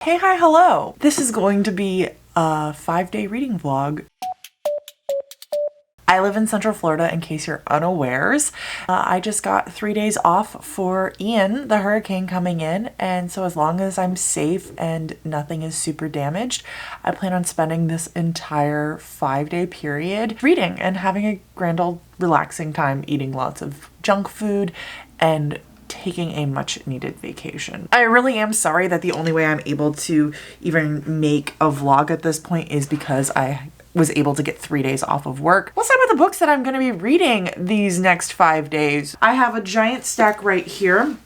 Hey, hi, hello. This is going to be a 5-day reading vlog. I live in Central Florida, in case you're unawares. I just got 3 days off for Ian, the hurricane coming in, and so as long as I'm safe and nothing is super damaged, I plan on spending this entire 5-day period reading and having a grand old relaxing time, eating lots of junk food and taking a much needed vacation. I really am sorry that the only way I'm able to even make a vlog at this point is because I was able to get 3 days off of work. Let's talk about the books that I'm going to be reading these next 5 days. I have a giant stack right here.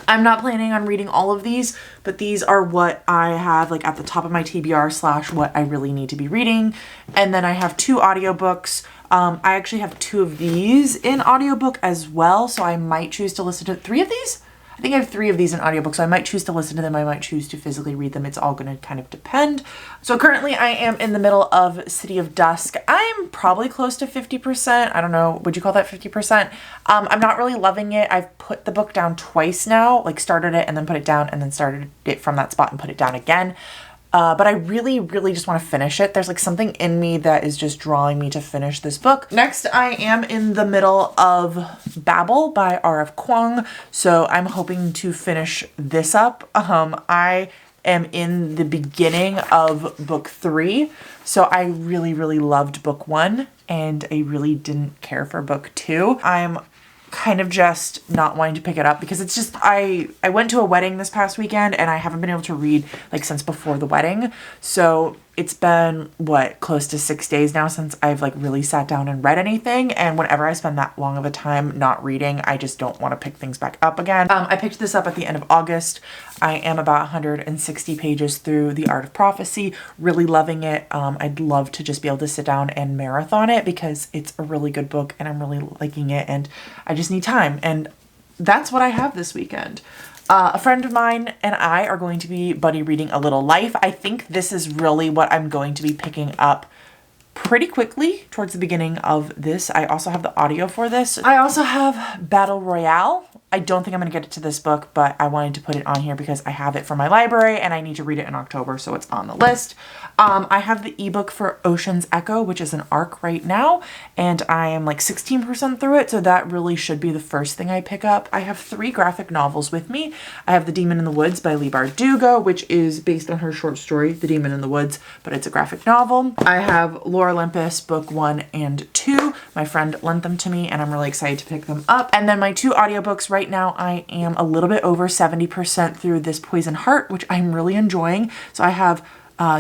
I'm not planning on reading all of these, but these are what I have like at the top of my TBR / what I really need to be reading. And then I have 2 audiobooks. I actually have 2 of these in audiobook as well, so I might choose to listen to 3 of these. I think I have 3 of these in audiobook, so I might choose to listen to them. I might choose to physically read them. It's all going to kind of depend. So currently I am in the middle of City of Dusk. I'm probably close to 50%. I don't know. Would you call that 50%? I'm not really loving it. I've put the book down twice now, like started it and then put it down and then started it from that spot and put it down again. But I really just want to finish it. There's like something in me that is just drawing me to finish this book. Next, I am in the middle of Babel by R.F. Kuang. So I'm hoping to finish this up. I am in the beginning of book 3. So I really loved book 1 and I really didn't care for book 2. I'm kind of just not wanting to pick it up because it's just I went to a wedding this past weekend and I haven't been able to read like since before the wedding. So it's been close to 6 days now since I've like really sat down and read anything, and whenever I spend that long of a time not reading, I just don't want to pick things back up again. I picked this up at the end of August. I am about 160 pages through The Art of Prophecy, really loving it. I'd love to just be able to sit down and marathon it because it's a really good book and I'm really liking it and I just need time, and that's what I have this weekend. A friend of mine and I are going to be buddy reading A Little Life. I think this is really what I'm going to be picking up pretty quickly towards the beginning of this. I also have the audio for this. I also have Battle Royale. I don't think I'm going to get it to this book, but I wanted to put it on here because I have it from my library and I need to read it in October, so it's on the list. I have the ebook for Ocean's Echo, which is an ARC right now, and I am like 16% through it, so that really should be the first thing I pick up. I have 3 graphic novels with me. I have The Demon in the Woods by Leigh Bardugo, which is based on her short story, The Demon in the Woods, but it's a graphic novel. I have Lore Olympus, book 1 and 2. My friend lent them to me, and I'm really excited to pick them up. And then my 2 audiobooks. Right now, I am a little bit over 70% through This Poison Heart, which I'm really enjoying. So I have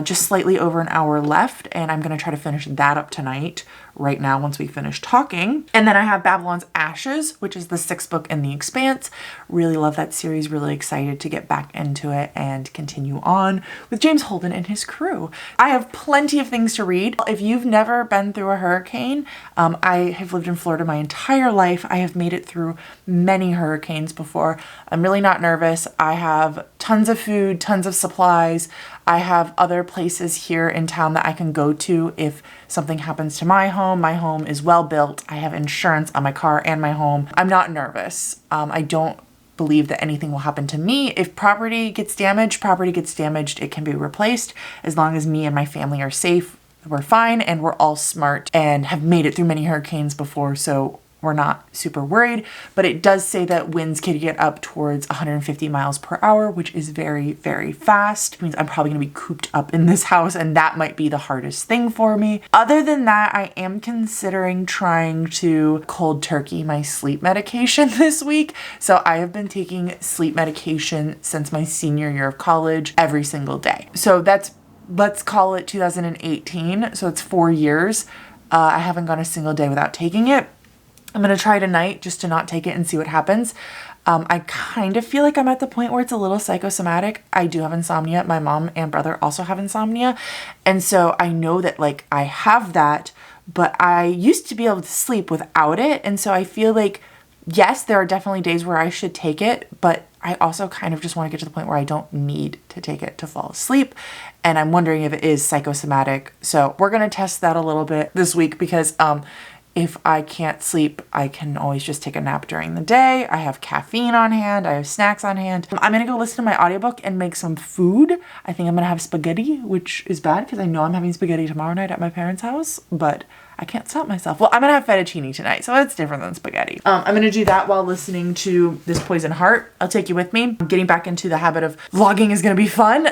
just slightly over an hour left, and I'm going to try to finish that up tonight, right now, once we finish talking. And then I have Babylon's Ashes, which is the 6th book in The Expanse. Really love that series, really excited to get back into it and continue on with James Holden and his crew. I have plenty of things to read. If you've never been through a hurricane, I have lived in Florida my entire life. I have made it through many hurricanes before. I'm really not nervous. I have tons of food, tons of supplies. I have other places here in town that I can go to if something happens to my home. My home is well built. I have insurance on my car and my home. I'm not nervous. I don't believe that anything will happen to me. If property gets damaged, it can be replaced. As long as me and my family are safe, we're fine, and we're all smart and have made it through many hurricanes before, so we're not super worried. But it does say that winds can get up towards 150 miles per hour, which is very fast. It means I'm probably going to be cooped up in this house, and that might be the hardest thing for me. Other than that, I am considering trying to cold turkey my sleep medication this week. So I have been taking sleep medication since my senior year of college every single day. So that's, let's call it 2018. So it's 4 years. I haven't gone a single day without taking it. I'm going to try tonight just to not take it and see what happens. I kind of feel like I'm at the point where it's a little psychosomatic. I do have insomnia. My mom and brother also have insomnia. And so I know that like I have that, but I used to be able to sleep without it. And so I feel like, yes, there are definitely days where I should take it, but I also kind of just want to get to the point where I don't need to take it to fall asleep. And I'm wondering if it is psychosomatic. So we're going to test that a little bit this week because If I can't sleep, I can always just take a nap during the day. I have caffeine on hand. I have snacks on hand. I'm gonna go listen to my audiobook and make some food. I think I'm gonna have spaghetti, which is bad because I know I'm having spaghetti tomorrow night at my parents' house, but I can't stop myself. Well, I'm gonna have fettuccine tonight, so it's different than spaghetti. I'm gonna do that while listening to this Poison Heart. I'll take you with me. Getting back into the habit of vlogging is gonna be fun.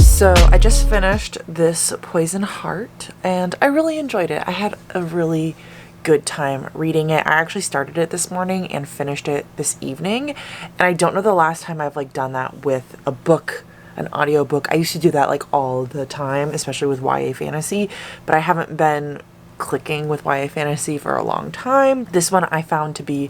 So I just finished this Poison Heart and I really enjoyed it. I had a really good time reading it. I actually started it this morning and finished it this evening. And I don't know the last time I've like done that with a book, an audiobook. I used to do that like all the time, especially with YA fantasy, but I haven't been clicking with YA fantasy for a long time. This one I found to be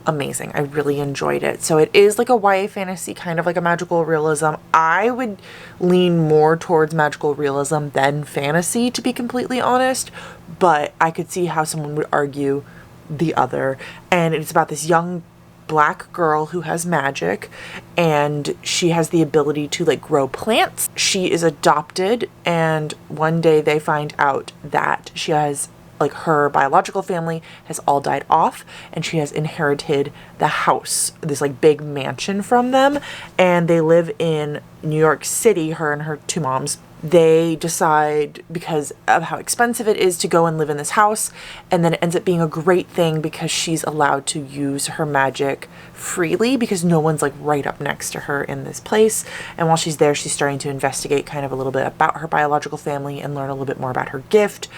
amazing. I really enjoyed it. So it is like a YA fantasy, kind of like a magical realism. I would lean more towards magical realism than fantasy, to be completely honest, but I could see how someone would argue the other. And it's about this young Black girl who has magic, and she has the ability to like grow plants. She is adopted, and one day they find out that she has like her biological family has all died off and she has inherited the house, this like big mansion from them, and they live in New York City, her and her two moms. They decide, because of how expensive it is, to go and live in this house, and then it ends up being a great thing because she's allowed to use her magic freely because no one's like right up next to her in this place. And while she's there, she's starting to investigate kind of a little bit about her biological family and learn a little bit more about her gift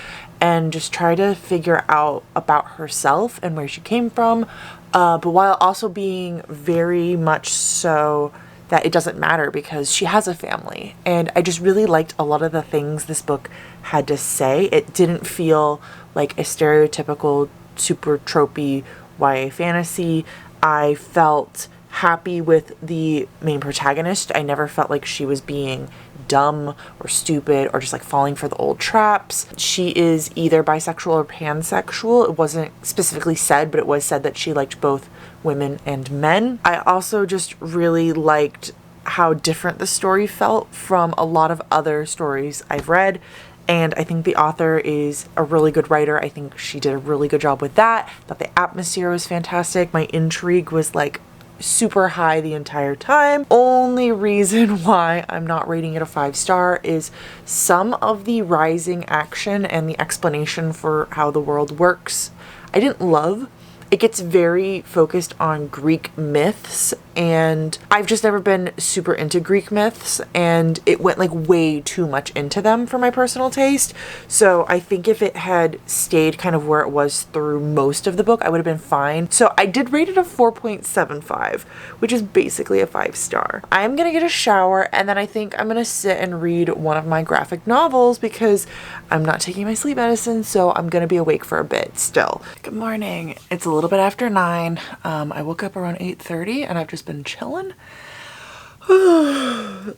and just try to figure out about herself and where she came from, but while also being very much so that it doesn't matter because she has a family. And I just really liked a lot of the things this book had to say. It didn't feel like a stereotypical super tropey YA fantasy. I felt happy with the main protagonist. I never felt like she was being dumb or stupid or just like falling for the old traps. She is either bisexual or pansexual. It wasn't specifically said, but it was said that she liked both women and men. I also just really liked how different the story felt from a lot of other stories I've read. And I think the author is a really good writer. I think she did a really good job with that. I thought the atmosphere was fantastic. My intrigue was like super high the entire time. Only reason why I'm not rating it a 5-star is some of the rising action and the explanation for how the world works I didn't love. It gets very focused on Greek myths, and I've just never been super into Greek myths, and it went like way too much into them for my personal taste. So I think if it had stayed kind of where it was through most of the book, I would have been fine. So I did rate it a 4.75, which is basically a 5-star. I'm gonna get a shower, and then I think I'm gonna sit and read one of my graphic novels because I'm not taking my sleep medicine, so I'm gonna be awake for a bit still. Good morning. It's a little bit after 9. I woke up around 8:30 and I've just been chilling.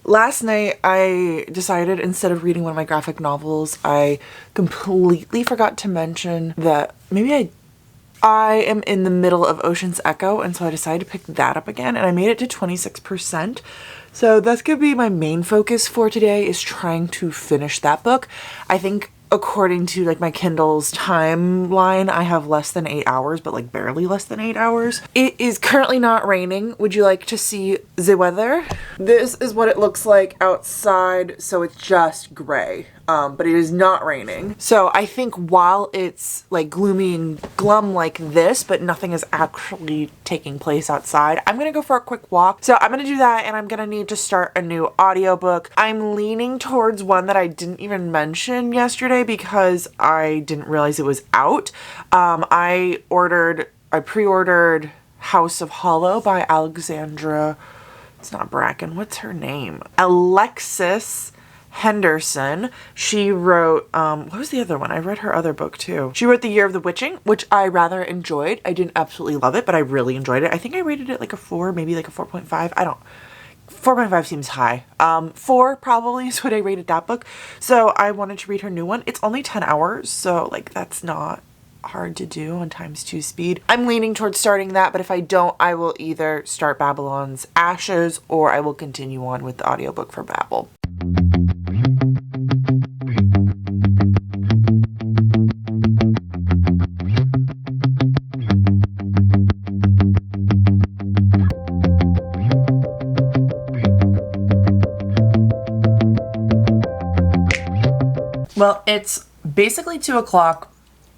Last night I decided, instead of reading one of my graphic novels, I completely forgot to mention that maybe I am in the middle of Ocean's Echo, and so I decided to pick that up again, and I made it to 26%. So that's gonna be my main focus for today, is trying to finish that book. I think according to like my Kindle's timeline, I have less than 8 hours, but like barely less than 8 hours. It is currently not raining. Would you like to see the weather? This is what it looks like outside, so it's just gray. But it is not raining. So I think while it's like gloomy and glum like this, but nothing is actually taking place outside, I'm gonna go for a quick walk. So I'm gonna do that, and I'm gonna need to start a new audiobook. I'm leaning towards one that I didn't even mention yesterday because I didn't realize it was out. I pre-ordered House of Hollow by Alexandra, it's not Bracken, what's her name? Alexis Henderson. She wrote, what was the other one? I read her other book too. She wrote The Year of the Witching, which I rather enjoyed. I didn't absolutely love it, but I really enjoyed it. I think I rated it like a 4, maybe like a 4.5. 4.5 seems high. 4 probably is what I rated that book. So I wanted to read her new one. It's only 10 hours, so like that's not hard to do on ×2 speed. I'm leaning towards starting that, but if I don't, I will either start Babylon's Ashes or I will continue on with the audiobook for Babel. Well, it's basically 2 o'clock.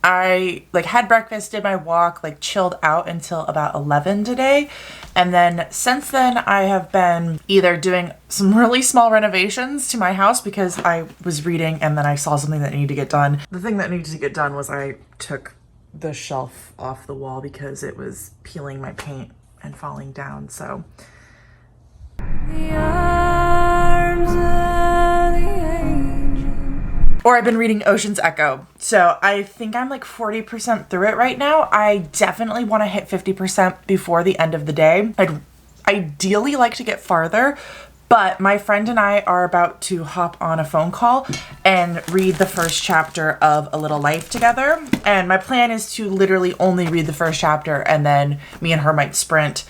I like had breakfast, did my walk, like chilled out until about 11 today. And then since then I have been either doing some really small renovations to my house because I was reading and then I saw something that needed to get done. The thing that needed to get done was I took the shelf off the wall because it was peeling my paint and falling down. So the arms of the angel. Or I've been reading Ocean's Echo. So I think I'm like 40% through it right now. I definitely want to hit 50% before the end of the day. I'd ideally like to get farther, but my friend and I are about to hop on a phone call and read the first chapter of A Little Life together. And my plan is to literally only read the first chapter and then me and her might sprint,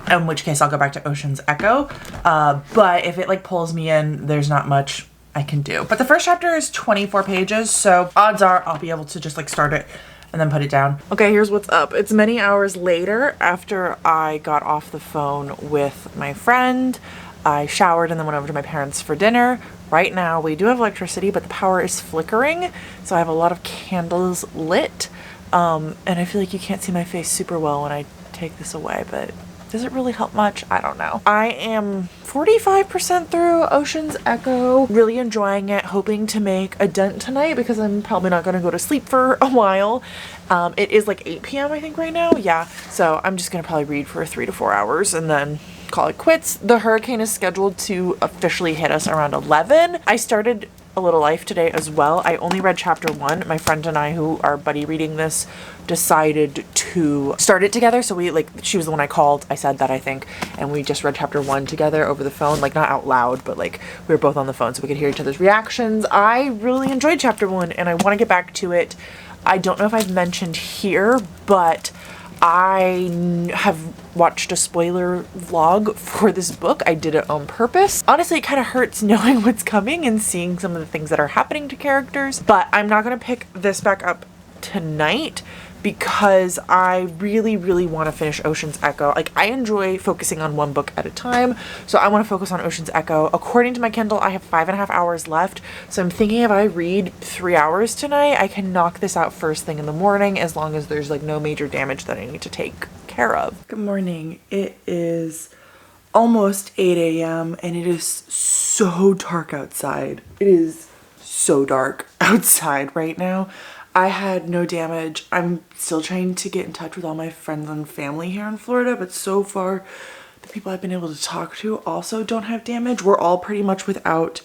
in which case I'll go back to Ocean's Echo. But if it like pulls me in, there's not much I can do. But the first chapter is 24 pages, so odds are I'll be able to just like start it and then put it down. Okay, here's what's up. It's many hours later after I got off the phone with my friend. I showered and then went over to my parents for dinner. Right now we do have electricity, but the power is flickering, so I have a lot of candles lit. And I feel like you can't see my face super well when I take this away, but does it really help much? I don't know. I am 45% through Ocean's Echo, really enjoying it, hoping to make a dent tonight because I'm probably not gonna go to sleep for a while. It is like 8 p.m. I think right now, yeah. So I'm just gonna probably read for 3 to 4 hours and then call it quits. The hurricane is scheduled to officially hit us around 11. I started A Little Life today as well. I only read chapter 1. My friend and I, who are buddy reading this, decided to start it together. So we she was the one I called. I said that, I think, and we just read chapter 1 together over the phone, like not out loud, but like we were both on the phone so we could hear each other's reactions. I really enjoyed chapter 1 and I want to get back to it. I don't know if I've mentioned here, but I have watched a spoiler vlog for this book. I did it on purpose. Honestly, it kind of hurts knowing what's coming and seeing some of the things that are happening to characters, but I'm not going to pick this back up tonight because I really, really want to finish Ocean's Echo. Like, I enjoy focusing on one book at a time, so I want to focus on Ocean's Echo. According to my Kindle, I have 5.5 hours left, so I'm thinking if I read 3 hours tonight, I can knock this out first thing in the morning as long as there's like no major damage that I need to take care of. Good morning. It is almost 8 a.m. and it is so dark outside. It is so dark outside right now. I had no damage. I'm still trying to get in touch with all my friends and family here in Florida, but so far the people I've been able to talk to also don't have damage. We're all pretty much without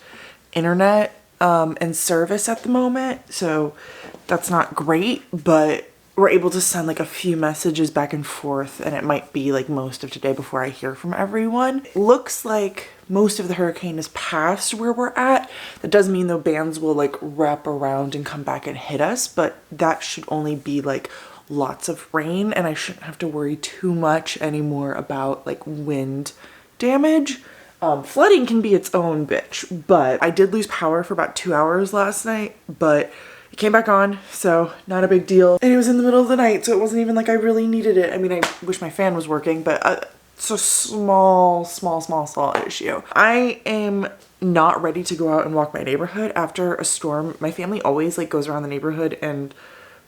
internet and service at the moment, so that's not great, but we're able to send like a few messages back and forth, and it might be like most of today before I hear from everyone. Looks like most of the hurricane is past where we're at. That does mean the bands will like wrap around and come back and hit us, but that should only be like lots of rain, and I shouldn't have to worry too much anymore about like wind damage. Flooding can be its own bitch, but I did lose power for about 2 hours last night, but it came back on, so not a big deal. And it was in the middle of the night, so it wasn't even like I really needed it. I mean, I wish my fan was working, but it's a small issue. I am not ready to go out and walk my neighborhood after a storm. My family always like goes around the neighborhood and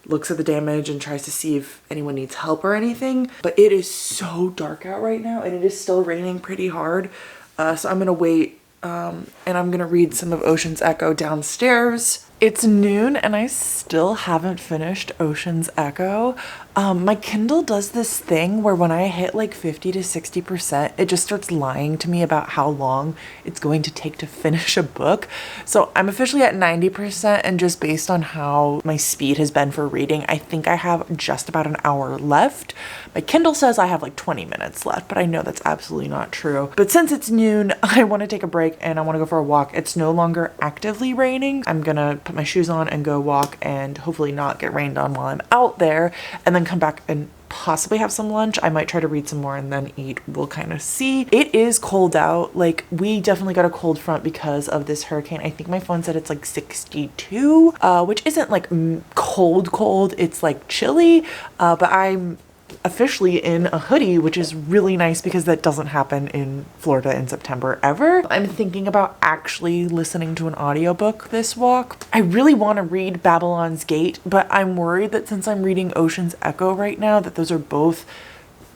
looks at the damage and tries to see if anyone needs help or anything. But it is so dark out right now and it is still raining pretty hard. So I'm gonna wait and I'm gonna read some of Ocean's Echo downstairs. It's noon and I still haven't finished Ocean's Echo. My Kindle does this thing where when I hit like 50 to 60%, it just starts lying to me about how long it's going to take to finish a book. So I'm officially at 90%, and just based on how my speed has been for reading, I think I have just about an hour left. My Kindle says I have like 20 minutes left, but I know that's absolutely not true. But since it's noon, I want to take a break and I want to go for a walk. It's no longer actively raining. I'm gonna put my shoes on and go walk and hopefully not get rained on while I'm out there, and then come back and possibly have some lunch. I might try to read some more and then eat. We'll kind of see. It is cold out. Like, we definitely got a cold front because of this hurricane. I think my phone said it's like 62, which isn't like cold. It's like chilly, but I'm officially in a hoodie, which is really nice because that doesn't happen in Florida in September ever. I'm thinking about actually listening to an audiobook this walk. I really want to read Babylon's Gate, but I'm worried that since I'm reading Ocean's Echo right now, that those are both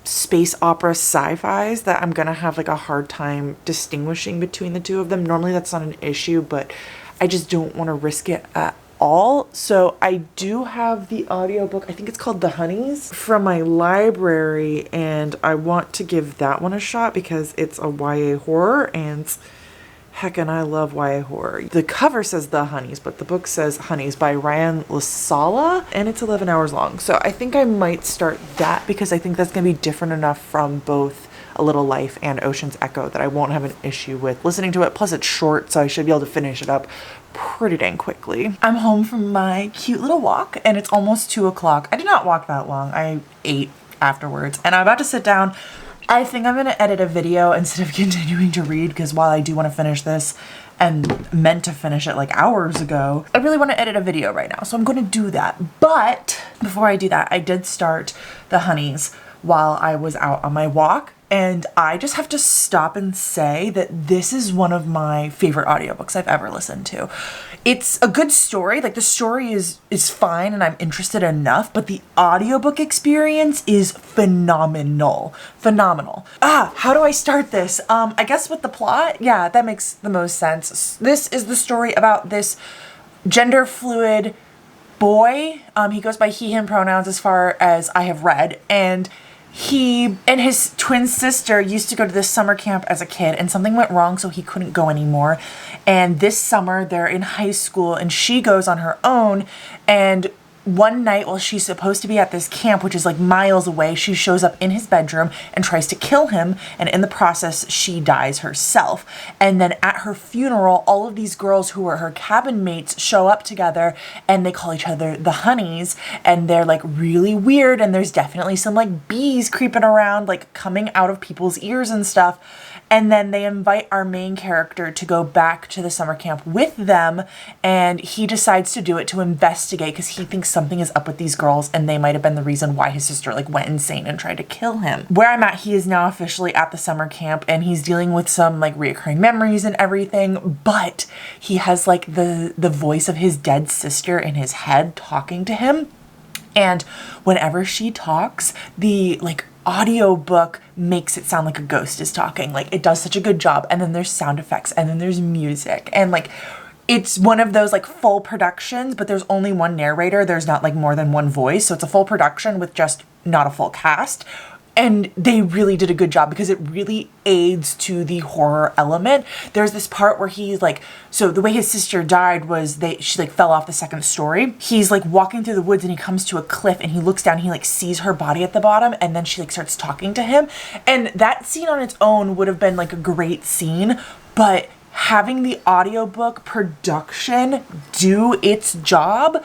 space opera sci-fis, that I'm gonna have like a hard time distinguishing between the two of them. Normally that's not an issue, but I just don't want to risk it at all. So I do have the audiobook, I think it's called The Honeys, from my library, and I want to give that one a shot because it's a YA horror, and heckin' I love YA horror. The cover says The Honeys, but the book says Honeys by Ryan Lasala, and it's 11 hours long. So I think I might start that because I think that's gonna be different enough from both A Little Life and Ocean's Echo that I won't have an issue with listening to it. Plus it's short, so I should be able to finish it up pretty dang quickly. I'm home from my cute little walk and it's almost 2 o'clock. I did not walk that long. I ate afterwards and I'm about to sit down. I think I'm gonna edit a video instead of continuing to read, because while I do want to finish this and meant to finish it like hours ago, I really want to edit a video right now. So I'm going to do that. But before I do that, I did start The Honeys while I was out on my walk. And I just have to stop and say that this is one of my favorite audiobooks I've ever listened to. It's a good story. Like, the story is fine and I'm interested enough, but the audiobook experience is phenomenal. Phenomenal. How do I start this? I guess with the plot. Yeah, that makes the most sense. This is the story about this gender fluid boy. He goes by he, him pronouns as far as I have read, and he and his twin sister used to go to this summer camp as a kid, and something went wrong, so he couldn't go anymore. And this summer they're in high school and she goes on her own, and one night while she's supposed to be at this camp, which is like miles away, she shows up in his bedroom and tries to kill him, and in the process she dies herself. And then at her funeral, all of these girls who were her cabin mates show up together and they call each other the Honeys, and they're like really weird, and there's definitely some like bees creeping around, like coming out of people's ears and stuff. And then they invite our main character to go back to the summer camp with them, and he decides to do it to investigate because he thinks something is up with these girls and they might have been the reason why his sister like went insane and tried to kill him. Where I'm at, he is now officially at the summer camp and he's dealing with some like reoccurring memories and everything, but he has like the voice of his dead sister in his head talking to him. And whenever she talks, the like audiobook makes it sound like a ghost is talking. Like, it does such a good job. And then there's sound effects and then there's music, and like it's one of those like full productions, but there's only one narrator. There's not like more than one voice. So it's a full production with just not a full cast. And they really did a good job because it really aids to the horror element. There's this part where he's like, so the way his sister died was she like fell off the second story. He's like walking through the woods and he comes to a cliff and he looks down and he like sees her body at the bottom, and then she like starts talking to him. And that scene on its own would have been like a great scene, but having the audiobook production do its job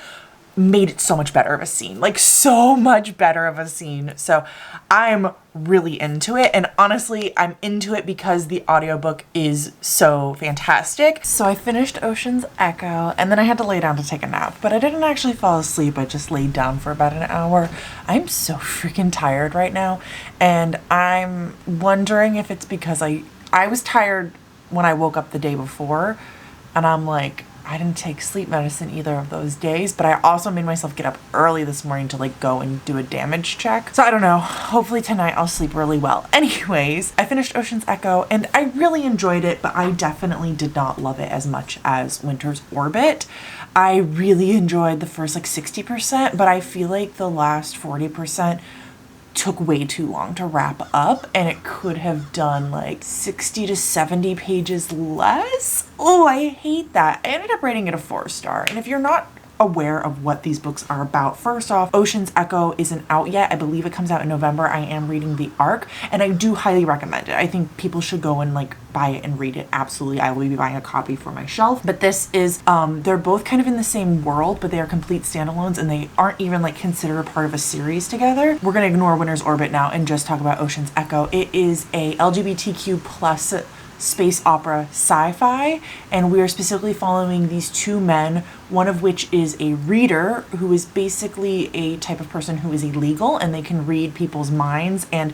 made it so much better of a scene, like so much better of a scene. So I'm really into it, and honestly I'm into it because the audiobook is so fantastic. So I finished Ocean's Echo and then I had to lay down to take a nap, but I didn't actually fall asleep. I just laid down for about an hour. I'm so freaking tired right now, and I'm wondering if it's because I was tired when I woke up the day before, and I'm like, I didn't take sleep medicine either of those days, but I also made myself get up early this morning to like go and do a damage check. So I don't know, hopefully tonight I'll sleep really well. Anyways, I finished Ocean's Echo and I really enjoyed it, but I definitely did not love it as much as Winter's Orbit. I really enjoyed the first like 60%, but I feel like the last 40% took way too long to wrap up, and it could have done like 60 to 70 pages less. Oh, I hate that. I ended up rating it a 4-star. And if you're not aware of what these books are about, first off, Ocean's Echo isn't out yet. I believe it comes out in November. I am reading the arc, and I do highly recommend it. I think people should go and like buy it and read it. Absolutely. I will be buying a copy for my shelf. But this is they're both kind of in the same world, but they are complete standalones, and they aren't even like considered a part of a series together. We're gonna ignore Winter's Orbit now and just talk about Ocean's Echo. It is a LGBTQ plus space opera sci-fi, and we are specifically following these two men, one of which is a reader who is basically a type of person who is illegal, and they can read people's minds, and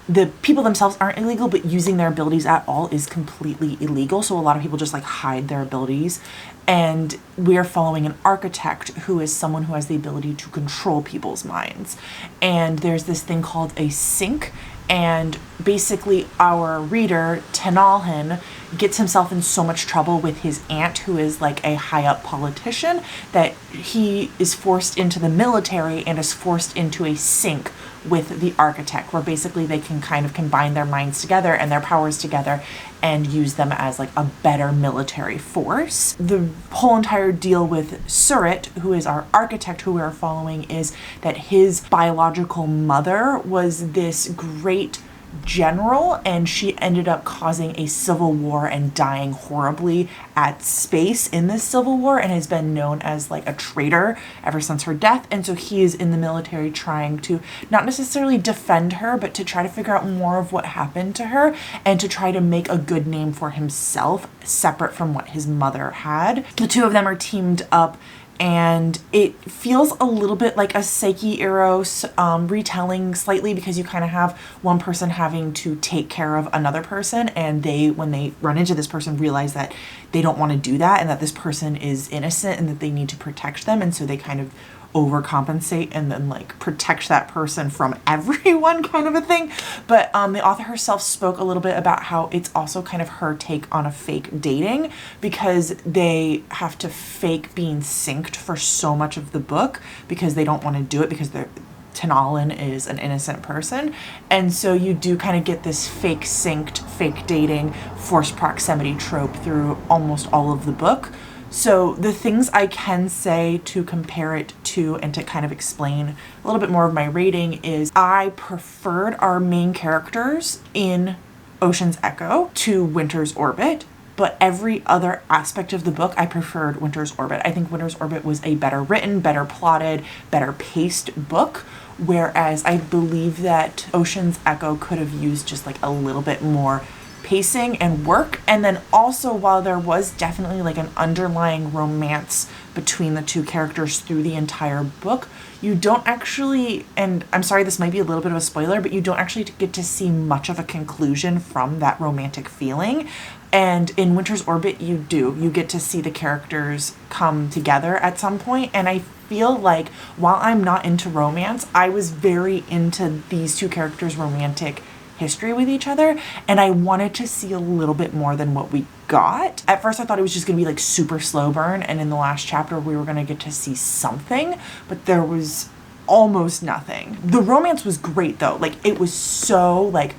the people themselves aren't illegal, but using their abilities at all is completely illegal. So a lot of people just like hide their abilities. And we are following an architect who is someone who has the ability to control people's minds. And there's this thing called a sync. And basically our reader, Tenalhan, gets himself in so much trouble with his aunt, who is like a high up politician, that he is forced into the military and is forced into a sync with the architect, where basically they can kind of combine their minds together and their powers together and use them as like a better military force. The whole entire deal with Surratt, who is our architect who we are following, is that his biological mother was this great general, and she ended up causing a civil war and dying horribly at space in this civil war, and has been known as like a traitor ever since her death. And so he is in the military trying to not necessarily defend her, but to try to figure out more of what happened to her and to try to make a good name for himself separate from what his mother had. The two of them are teamed up, and it feels a little bit like a Psyche Eros retelling slightly, because you kind of have one person having to take care of another person, and they, when they run into this person, realize that they don't want to do that and that this person is innocent and that they need to protect them, and so they kind of overcompensate and then like protect that person from everyone, kind of a thing. But the author herself spoke a little bit about how it's also kind of her take on a fake dating, because they have to fake being synced for so much of the book because they don't want to do it because they're Tenalhan is an innocent person. And so you do kind of get this fake synced, fake dating, forced proximity trope through almost all of the book. So the things I can say to compare it to and to kind of explain a little bit more of my rating is I preferred our main characters in Ocean's Echo to Winter's Orbit, but every other aspect of the book I preferred Winter's Orbit. I think Winter's Orbit was a better written, better plotted, better paced book, whereas I believe that Ocean's Echo could have used just like a little bit more pacing and work. And then also, while there was definitely like an underlying romance between the two characters through the entire book, you don't actually, and I'm sorry this might be a little bit of a spoiler, but you don't actually get to see much of a conclusion from that romantic feeling. And in Winter's Orbit you do. You get to see the characters come together at some point, and I feel like while I'm not into romance, I was very into these two characters' romantic history with each other, and I wanted to see a little bit more than what we got. At first I thought it was just gonna be like super slow burn, and in the last chapter we were gonna get to see something, but there was almost nothing. The romance was great though. Like, it was so like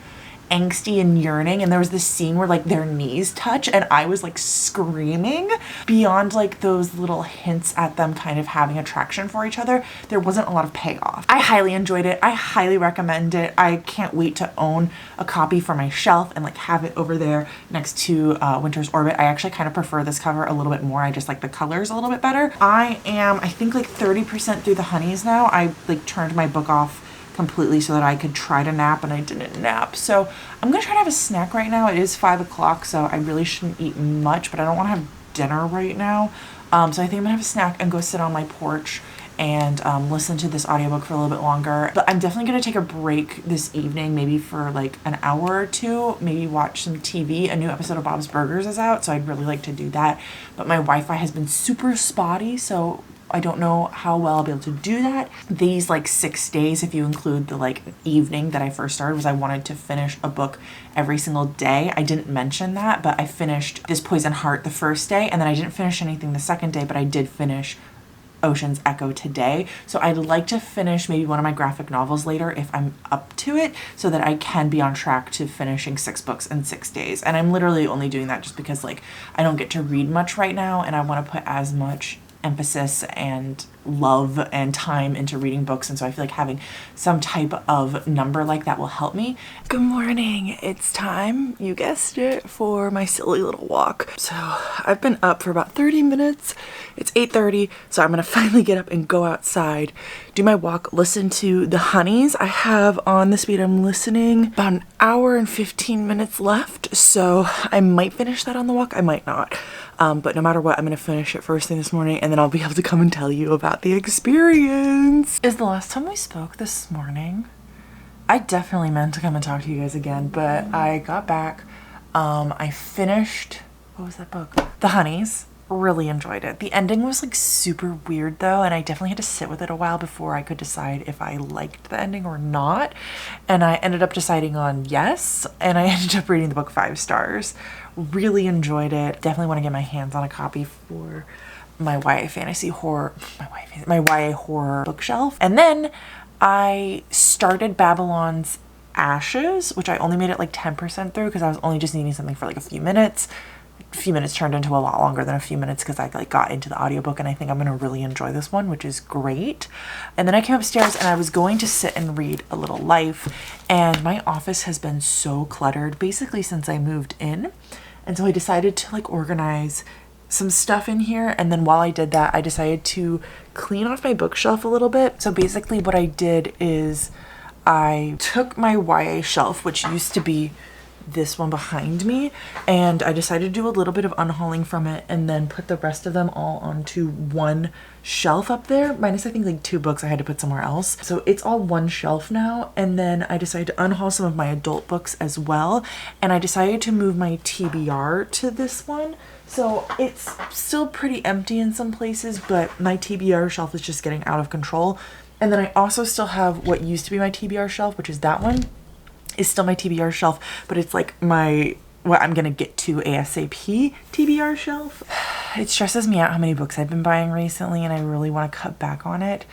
angsty and yearning, and there was this scene where like their knees touch and I was like screaming. Beyond like those little hints at them kind of having attraction for each other, there wasn't a lot of payoff. I highly enjoyed it. I highly recommend it. I can't wait to own a copy for my shelf and like have it over there next to Winter's Orbit. I actually kind of prefer this cover a little bit more. I just like the colors a little bit better. I think like 30% through the honeys now. I like turned my book off completely so that I could try to nap, and I didn't nap. So I'm gonna try to have a snack right now. It is 5 o'clock, so I really shouldn't eat much, but I don't want to have dinner right now. So I think I'm gonna have a snack and go sit on my porch and listen to this audiobook for a little bit longer. But I'm definitely going to take a break this evening, maybe for like an hour or two, maybe watch some TV. A new episode of Bob's Burgers is out, so I'd really like to do that. But my Wi-Fi has been super spotty, so I don't know how well I'll be able to do that. These like 6 days, if you include the like evening that I first started, was I wanted to finish a book every single day. I didn't mention that, but I finished This Poison Heart the first day, and then I didn't finish anything the second day, but I did finish Ocean's Echo today. So I'd like to finish maybe one of my graphic novels later if I'm up to it, so that I can be on track to finishing 6 books in 6 days. And I'm literally only doing that just because like I don't get to read much right now, and I want to put as much emphasis and love and time into reading books, and so I feel like having some type of number like that will help me. Good morning. It's time, you guessed it, for my silly little walk. So I've been up for about 30 minutes. It's 8:30, so I'm gonna finally get up and go outside, do my walk, listen to the honeys. I have on the speed I'm listening about an hour and 15 minutes left, so I might finish that on the walk, I might not. But no matter what, I'm gonna finish it first thing this morning, and then I'll be able to come and tell you about the experience. Is the last time we spoke this morning. I definitely meant to come and talk to you guys again, but I got back. I finished, what was that book? The Honeys. Really enjoyed it. The ending was like super weird though, and I definitely had to sit with it a while before I could decide if I liked the ending or not. And I ended up deciding on yes, and I ended up reading the book 5 stars. Really enjoyed it. Definitely want to get my hands on a copy for my YA horror bookshelf. And then I started Babylon's Ashes, which I only made it like 10% through because I was only just needing something for like a few minutes. A few minutes turned into a lot longer than a few minutes because I like got into the audiobook, and I think I'm going to really enjoy this one, which is great. And then I came upstairs and I was going to sit and read A Little Life, and my office has been so cluttered basically since I moved in. And so I decided to like organize some stuff in here, and then while I did that, I decided to clean off my bookshelf a little bit. So basically what I did is I took my YA shelf, which used to be this one behind me, and I decided to do a little bit of unhauling from it and then put the rest of them all onto one shelf up there, minus I think like 2 books I had to put somewhere else. So it's all one shelf now. And then I decided to unhaul some of my adult books as well, and I decided to move my TBR to this one. So it's still pretty empty in some places, but my TBR shelf is just getting out of control. And then I also still have what used to be my TBR shelf, which is that one. Is still my TBR shelf, but it's like what I'm gonna get to ASAP TBR shelf. It stresses me out how many books I've been buying recently, and I really want to cut back on it.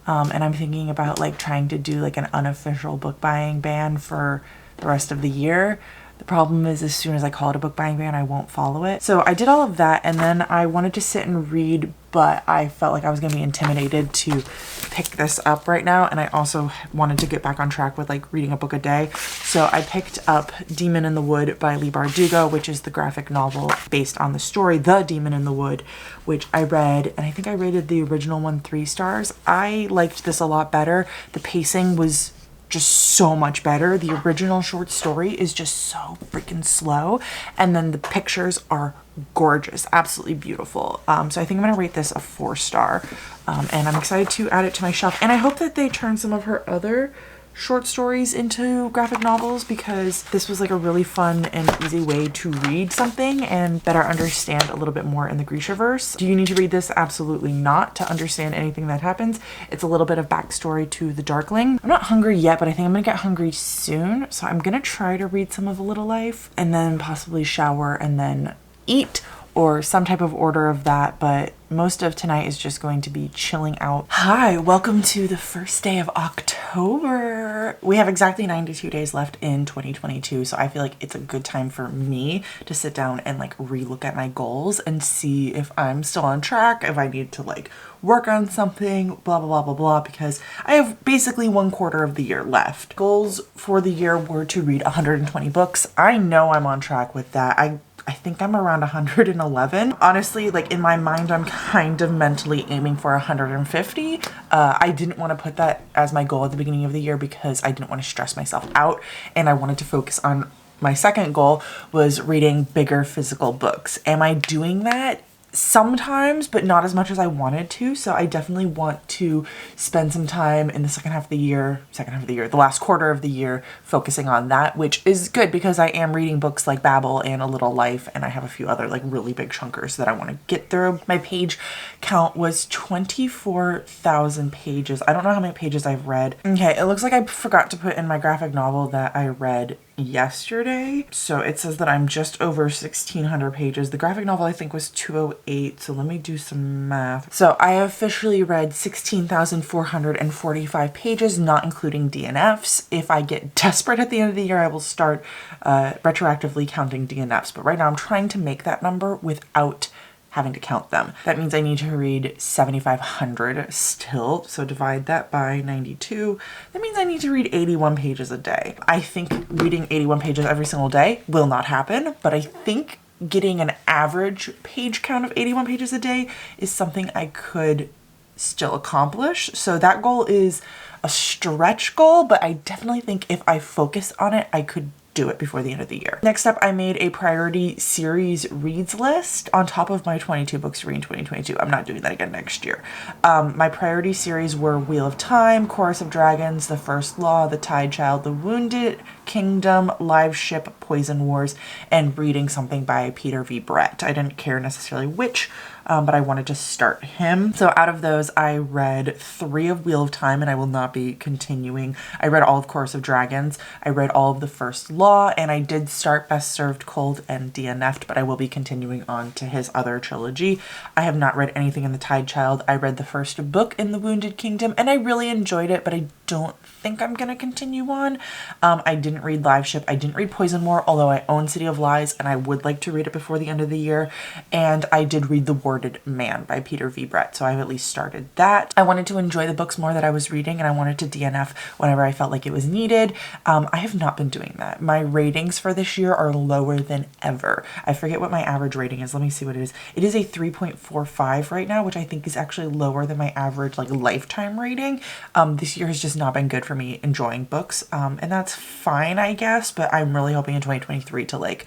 And I'm thinking about like trying to do like an unofficial book buying ban for the rest of the year. The problem is, as soon as I call it a book buying ban, I won't follow it. So I did all of that, and then I wanted to sit and read, but I felt like I was gonna be intimidated to pick this up right now, and I also wanted to get back on track with like reading a book a day. So I picked up Demon in the Wood by Leigh Bardugo, which is the graphic novel based on the story The Demon in the Wood, which I read, and I think I rated the original one 3 stars. I liked this a lot better. The pacing was just so much better. The original short story is just so freaking slow, and then the pictures are gorgeous, absolutely beautiful. So I think I'm gonna rate this a 4 star, and I'm excited to add it to my shelf. And I hope that they turn some of her other short stories into graphic novels, because this was like a really fun and easy way to read something and better understand a little bit more in the Grishaverse. Do you need to read this? Absolutely not, to understand anything that happens. It's a little bit of backstory to the Darkling. I'm not hungry yet, but I think I'm gonna get hungry soon, so I'm gonna try to read some of A Little Life and then possibly shower and then eat, or some type of order of that, but most of tonight is just going to be chilling out. Hi, welcome to the first day of October. We have exactly 92 days left in 2022, so I feel like it's a good time for me to sit down and like relook at my goals and see if I'm still on track, if I need to like work on something, blah, blah, blah, blah, blah, because I have basically 1/4 of the year left. Goals for the year were to read 120 books. I know I'm on track with that. I think I'm around 111. Honestly, like in my mind, I'm kind of mentally aiming for 150. I didn't want to put that as my goal at the beginning of the year because I didn't want to stress myself out, and I wanted to focus on my second goal, was reading bigger physical books. Am I doing that? sometimes, but not as much as I wanted to. So I definitely want to spend some time in the the last quarter of the year focusing on that, which is good because I am reading books like Babel and A Little Life, and I have a few other like really big chunkers that I want to get through. My page count was 24,000 pages. I don't know how many pages I've read. Okay, it looks like I forgot to put in my graphic novel that I read yesterday. So it says that I'm just over 1,600 pages. The graphic novel I think was 208. So let me do some math. So I officially read 16,445 pages, not including DNFs. If I get desperate at the end of the year, I will start retroactively counting DNFs. But right now I'm trying to make that number without having to count them. That means I need to read 7,500 still. So divide that by 92. That means I need to read 81 pages a day. I think reading 81 pages every single day will not happen, but I think getting an average page count of 81 pages a day is something I could still accomplish. So that goal is a stretch goal, but I definitely think if I focus on it, I could do it before the end of the year. Next up, I made a priority series reads list on top of my 22 books to read in 2022. I'm not doing that again next year. My priority series were Wheel of Time, Chorus of Dragons, The First Law, The Tide Child, The Wounded Kingdom, Live Ship, Poison Wars, and reading something by Peter V. Brett. I didn't care necessarily which, but I wanted to start him. So out of those, I read 3 of Wheel of Time, and I will not be continuing. I read all of Chorus of Dragons. I read all of The First Law, and I did start Best Served Cold and DNF'd, but I will be continuing on to his other trilogy. I have not read anything in The Tide Child. I read the first book in The Wounded Kingdom, and I really enjoyed it, but I don't think I'm gonna continue on. I didn't read Live Ship. I didn't read Poison War, although I own City of Lies, and I would like to read it before the end of the year. And I did read The Warded Man by Peter V. Brett, so I've at least started that. I wanted to enjoy the books more that I was reading, and I wanted to DNF whenever I felt like it was needed. I have not been doing that. My ratings for this year are lower than ever. I forget what my average rating is. Let me see what it is. It is a 3.45 right now, which I think is actually lower than my average like lifetime rating. This year has just not been good for me enjoying books, and that's fine, I guess, but I'm really hoping in 2023 to like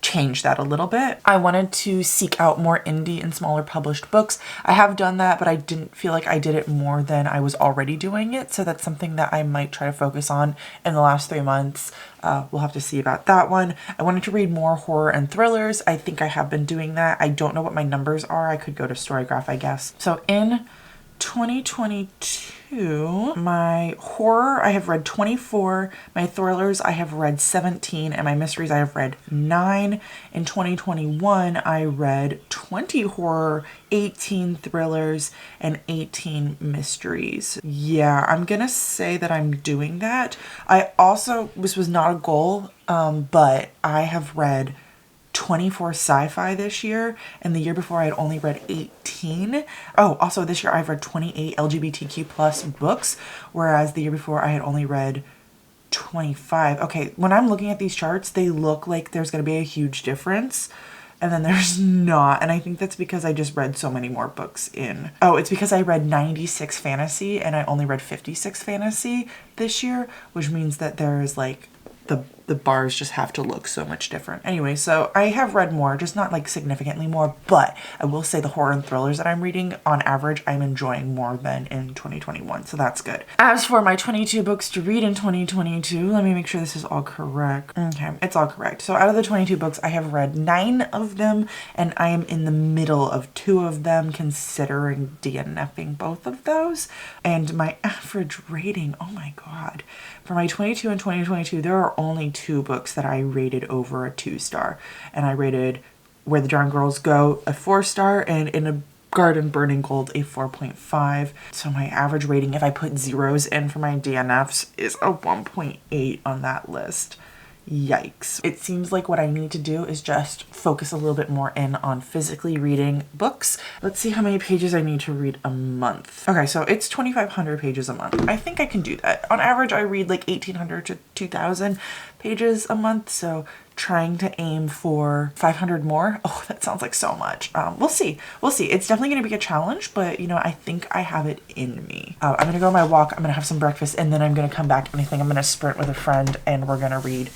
change that a little bit. I wanted to seek out more indie and smaller published books. I have done that, but I didn't feel like I did it more than I was already doing it. So that's something that I might try to focus on in the last 3 months. We'll have to see about that one. I wanted to read more horror and thrillers. I think I have been doing that. I don't know what my numbers are. I could go to Storygraph, I guess. So in 2022, my horror, I have read 24, my thrillers, I have read 17, and my mysteries, I have read 9. In 2021, I read 20 horror, 18 thrillers, and 18 mysteries. Yeah, I'm gonna say that I'm doing that. I also, this was not a goal, but I have read 24 sci-fi this year, and the year before I had only read 18. Oh, also this year I've read 28 LGBTQ plus books, whereas the year before I had only read 25. Okay, when I'm looking at these charts, they look like there's going to be a huge difference, and then there's not, and I think that's because I just read so many more books in. Oh, it's because I read 96 fantasy, and I only read 56 fantasy this year, which means that there's like the bars just have to look so much different. Anyway, so I have read more, just not like significantly more, but I will say the horror and thrillers that I'm reading on average, I'm enjoying more than in 2021. So that's good. As for my 22 books to read in 2022, let me make sure this is all correct. Okay, it's all correct. So out of the 22 books, I have read 9 of them, and I am in the middle of 2 of them, considering DNFing both of those. And my average rating, oh my God. For my 22 and 2022, there are only 2 books that I rated over a 2-star. And I rated Where the Drowned Girls Go a 4-star, and In a Garden Burning Gold a 4.5. So my average rating, if I put zeros in for my DNFs, is a 1.8 on that list. Yikes. It seems like what I need to do is just focus a little bit more in on physically reading books. Let's see how many pages I need to read a month. Okay, so it's 2,500 pages a month. I think I can do that. On average, I read like 1,800 to 2,000 pages a month, so trying to aim for 500 more. Oh, that sounds like so much. We'll see. We'll see. It's definitely going to be a challenge, but you know, I think I have it in me. I'm going to go on my walk. I'm going to have some breakfast, and then I'm going to come back, and I think I'm going to sprint with a friend, and we're going to read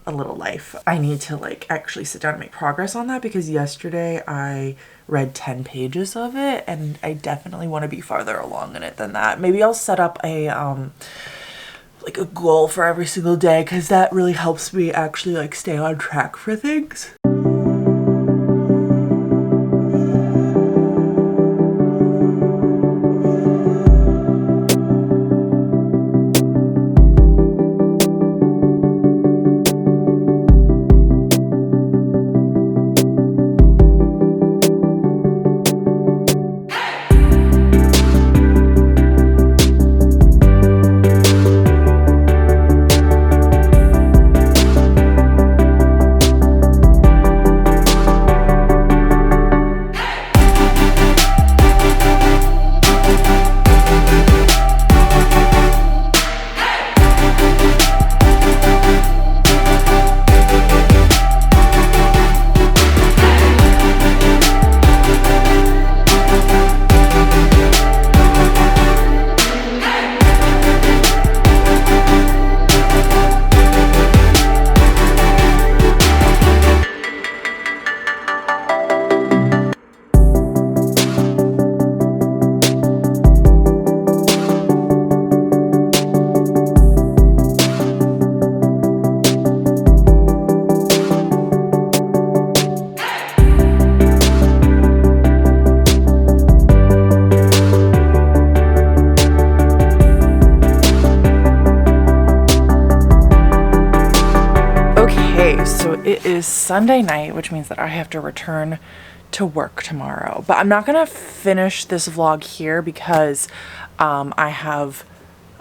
A Little Life. I need to like actually sit down and make progress on that because yesterday I read 10 pages of it and I definitely want to be farther along in it than that. Maybe I'll set up a like a goal for every single day because that really helps me actually like stay on track for things. It is Sunday night, which means that I have to return to work tomorrow. But I'm not gonna finish this vlog here because I have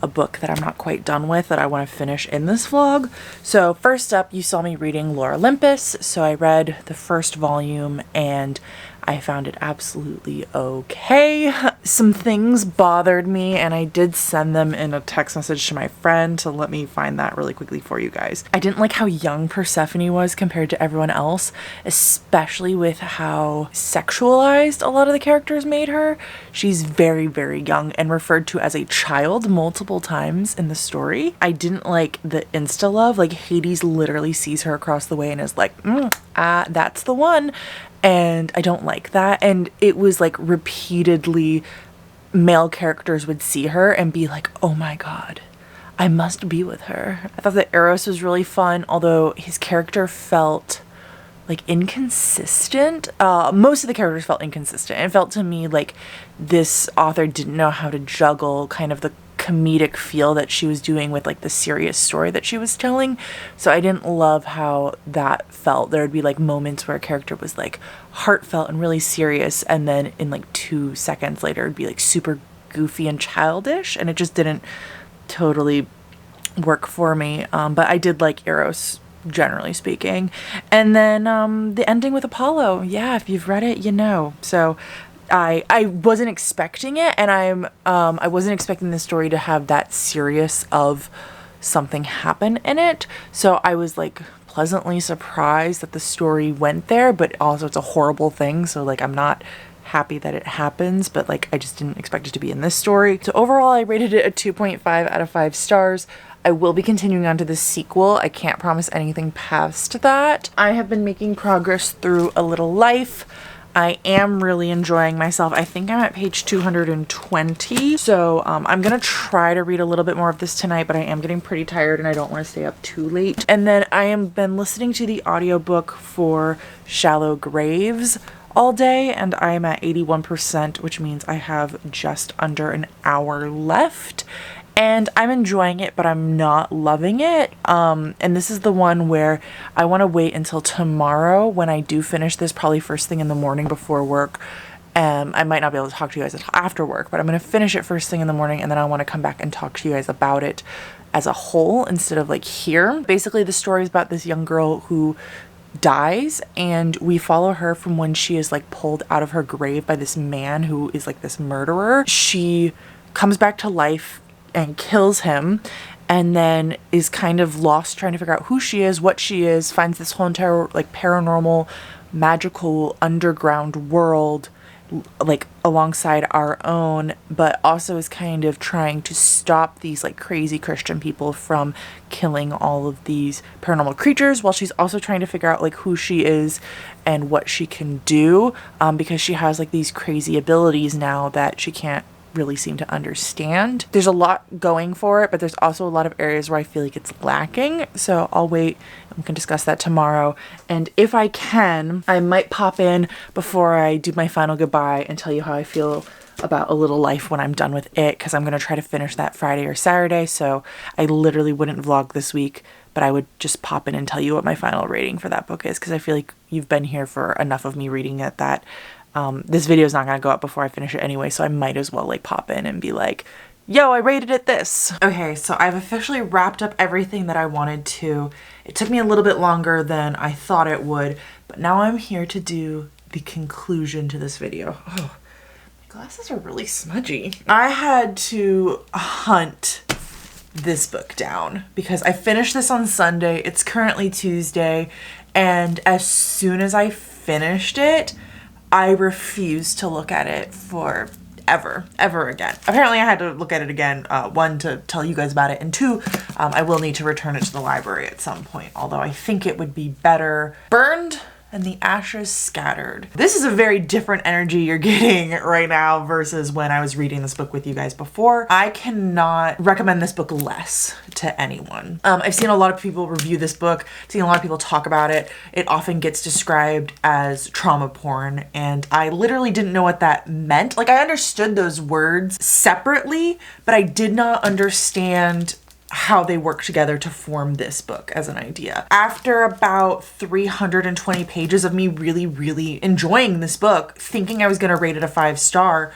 a book that I'm not quite done with that I want to finish in this vlog. So first up, you saw me reading Lore Olympus. So I read the first volume and I found it absolutely okay. Some things bothered me and I did send them in a text message to my friend, so let me find that really quickly for you guys. I didn't like how young Persephone was compared to everyone else, especially with how sexualized a lot of the characters made her. She's very, very young and referred to as a child multiple times in the story. I didn't like the insta love, like Hades literally sees her across the way and is like, that's the one. And I don't like that. And it was like repeatedly male characters would see her and be like, oh my God, I must be with her. I thought that Eros was really fun, although his character felt like inconsistent. Most of the characters felt inconsistent. It felt to me like this author didn't know how to juggle kind of the comedic feel that she was doing with like the serious story that she was telling. So I didn't love how that felt. There would be like moments where a character was like heartfelt and really serious, and then in like 2 seconds later it'd be like super goofy and childish, and it just didn't totally work for me. But I did like Eros, generally speaking. And then the ending with Apollo, yeah, if you've read it, you know. So I wasn't expecting it, and I wasn't expecting the story to have that serious of something happen in it. So I was like pleasantly surprised that the story went there, but also it's a horrible thing. So like I'm not happy that it happens, but like I just didn't expect it to be in this story. So overall I rated it a 2.5 out of 5 stars. I will be continuing on to the sequel. I can't promise anything past that. I have been making progress through A Little Life. I am really enjoying myself. I think I'm at page 220. So I'm gonna try to read a little bit more of this tonight, but I am getting pretty tired and I don't want to stay up too late. And then I am been listening to the audiobook for Shallow Graves all day, and I am at 81%, which means I have just under an hour left. And I'm enjoying it, but I'm not loving it. And this is the one where I want to wait until tomorrow when I do finish this, probably first thing in the morning before work. I might not be able to talk to you guys after work, but I'm going to finish it first thing in the morning, and then I want to come back and talk to you guys about it as a whole instead of like here. Basically, the story is about this young girl who dies, and we follow her from when she is like pulled out of her grave by this man who is like this murderer. She comes back to life and kills him, and then is kind of lost trying to figure out who she is, what she is, finds this whole entire like paranormal magical underground world, like alongside our own, but also is kind of trying to stop these like crazy Christian people from killing all of these paranormal creatures, while she's also trying to figure out like who she is and what she can do, because she has like these crazy abilities now that she can't really seem to understand. There's a lot going for it, but there's also a lot of areas where I feel like it's lacking. So I'll wait and we can discuss that tomorrow. And if I can, I might pop in before I do my final goodbye and tell you how I feel about A Little Life when I'm done with it, because I'm going to try to finish that Friday or Saturday. So I literally wouldn't vlog this week, but I would just pop in and tell you what my final rating for that book is, because I feel like you've been here for enough of me reading it that this video is not going to go up before I finish it anyway, so I might as well like pop in and be like, yo, I rated it this. Okay, so I've officially wrapped up everything that I wanted to. It took me a little bit longer than I thought it would, but now I'm here to do the conclusion to this video. Oh, my glasses are really smudgy. I had to hunt this book down because I finished this on Sunday. It's currently Tuesday, and as soon as I finished it, I refused to look at it for ever again. Apparently I had to look at it again, one, to tell you guys about it, and two, I will need to return it to the library at some point, although I think it would be better burned and the ashes scattered. This is a very different energy you're getting right now versus when I was reading this book with you guys before. I cannot recommend this book less to anyone. I've seen a lot of people review this book, seen a lot of people talk about it. It often gets described as trauma porn, and I literally didn't know what that meant. Like, I understood those words separately, but I did not understand how they work together to form this book as an idea. After about 320 pages of me really enjoying this book, thinking I was going to rate it a 5-star,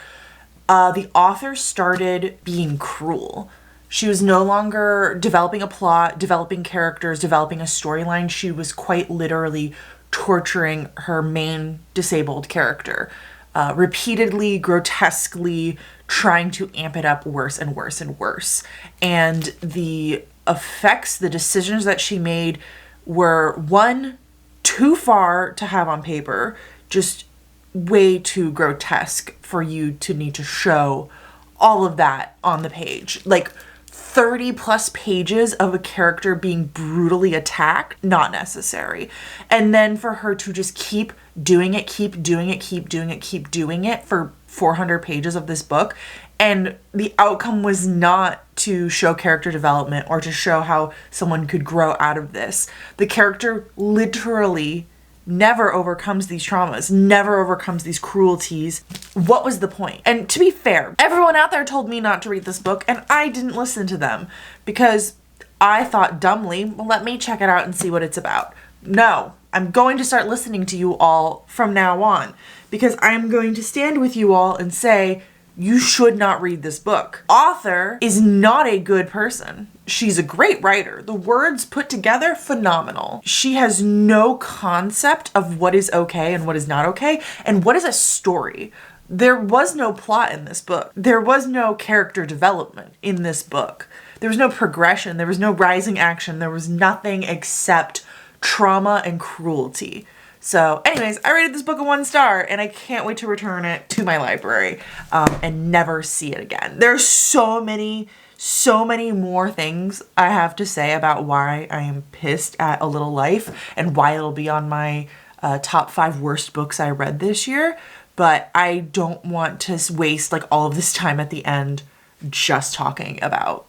the author started being cruel. She was no longer developing a plot, developing characters, developing a storyline. She was quite literally torturing her main disabled character, repeatedly, grotesquely, trying to amp it up worse and worse and worse. And the effects, the decisions that she made were, one, too far to have on paper, just way too grotesque for you to need to show all of that on the page. Like 30 plus pages of a character being brutally attacked, not necessary. And then for her to just keep doing it for 400 pages of this book, and the outcome was not to show character development or to show how someone could grow out of this. The character literally never overcomes these traumas, never overcomes these cruelties. What was the point? And to be fair, everyone out there told me not to read this book, and I didn't listen to them because I thought dumbly, well, let me check it out and see what it's about. No, I'm going to start listening to you all from now on, because I'm going to stand with you all and say, you should not read this book. Author is not a good person. She's a great writer. The words put together, phenomenal. She has no concept of what is okay and what is not okay, and what is a story. There was no plot in this book. There was no character development in this book. There was no progression. There was no rising action. There was nothing except trauma and cruelty. So anyways, I rated this book a 1-star, and I can't wait to return it to my library and never see it again. There's so many more things I have to say about why I am pissed at A Little Life and why it'll be on my top 5 worst books I read this year. But I don't want to waste like all of this time at the end just talking about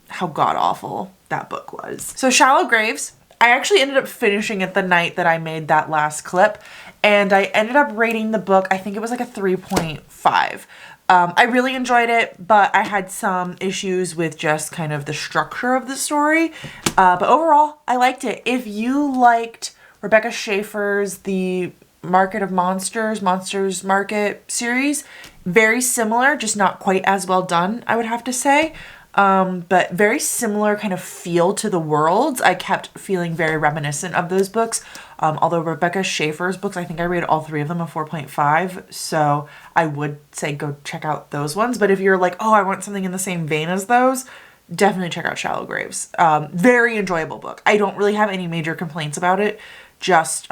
how god-awful that book was. So Shallow Graves, I actually ended up finishing it the night that I made that last clip, and I ended up rating the book, I think it was like a 3.5. I really enjoyed it, but I had some issues with just kind of the structure of the story. But overall, I liked it. If you liked Rebecca Schaeffer's The Market of Monsters, Monsters Market series, very similar, just not quite as well done, I would have to say. But very similar kind of feel to the worlds. I kept feeling very reminiscent of those books. Although Rebecca Schaeffer's books, I think I rated all 3 of them a 4.5. So I would say go check out those ones. But if you're like, oh, I want something in the same vein as those, definitely check out Shallow Graves. Very enjoyable book. I don't really have any major complaints about it. Just,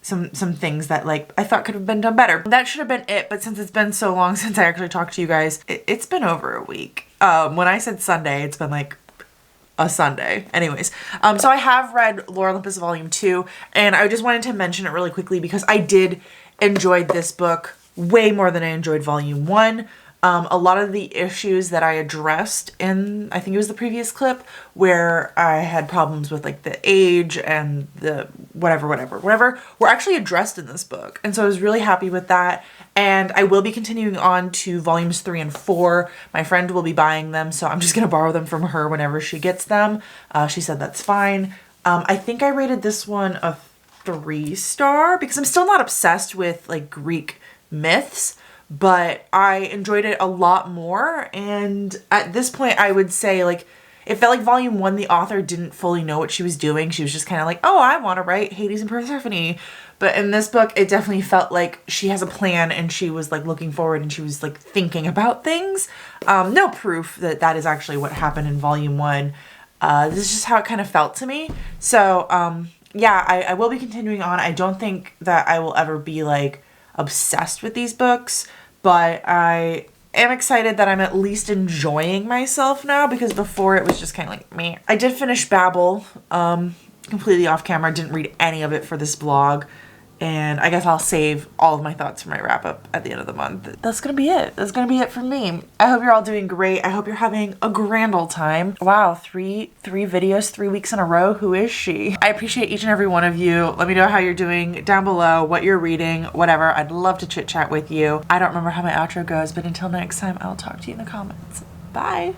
some things that like I thought could have been done better. That should have been it, but since it's been so long since I actually talked to you guys, it's been over a week. When I said Sunday, it's been like a Sunday. Anyways, so I have read Lore Olympus Volume 2, and I just wanted to mention it really quickly because I did enjoy this book way more than I enjoyed Volume 1. A lot of the issues that I addressed in, I think it was the previous clip, where I had problems with like the age and the whatever, were actually addressed in this book. And so I was really happy with that. And I will be continuing on to volumes 3 and 4. My friend will be buying them, so I'm just going to borrow them from her whenever she gets them. She said that's fine. I think I rated this one a 3-star because I'm still not obsessed with like Greek myths, but I enjoyed it a lot more. And at this point, I would say like, it felt like volume 1, the author didn't fully know what she was doing. She was just kind of like, oh, I want to write Hades and Persephone. But in this book, it definitely felt like she has a plan and she was like looking forward and she was like thinking about things. No proof that that is actually what happened in volume 1. This is just how it kind of felt to me. So yeah, I will be continuing on. I don't think that I will ever be like obsessed with these books, but I am excited that I'm at least enjoying myself now, because before it was just kind of like meh. I did finish Babel, completely off camera. Didn't read any of it for this blog, and I guess I'll save all of my thoughts for my wrap up at the end of the month. That's gonna be it. That's gonna be it for me. I hope you're all doing great. I hope you're having a grand old time. Wow, three videos, 3 weeks in a row. Who is she? I appreciate each and every one of you. Let me know how you're doing down below, what you're reading, whatever. I'd love to chit chat with you. I don't remember how my outro goes, but until next time, I'll talk to you in the comments. Bye.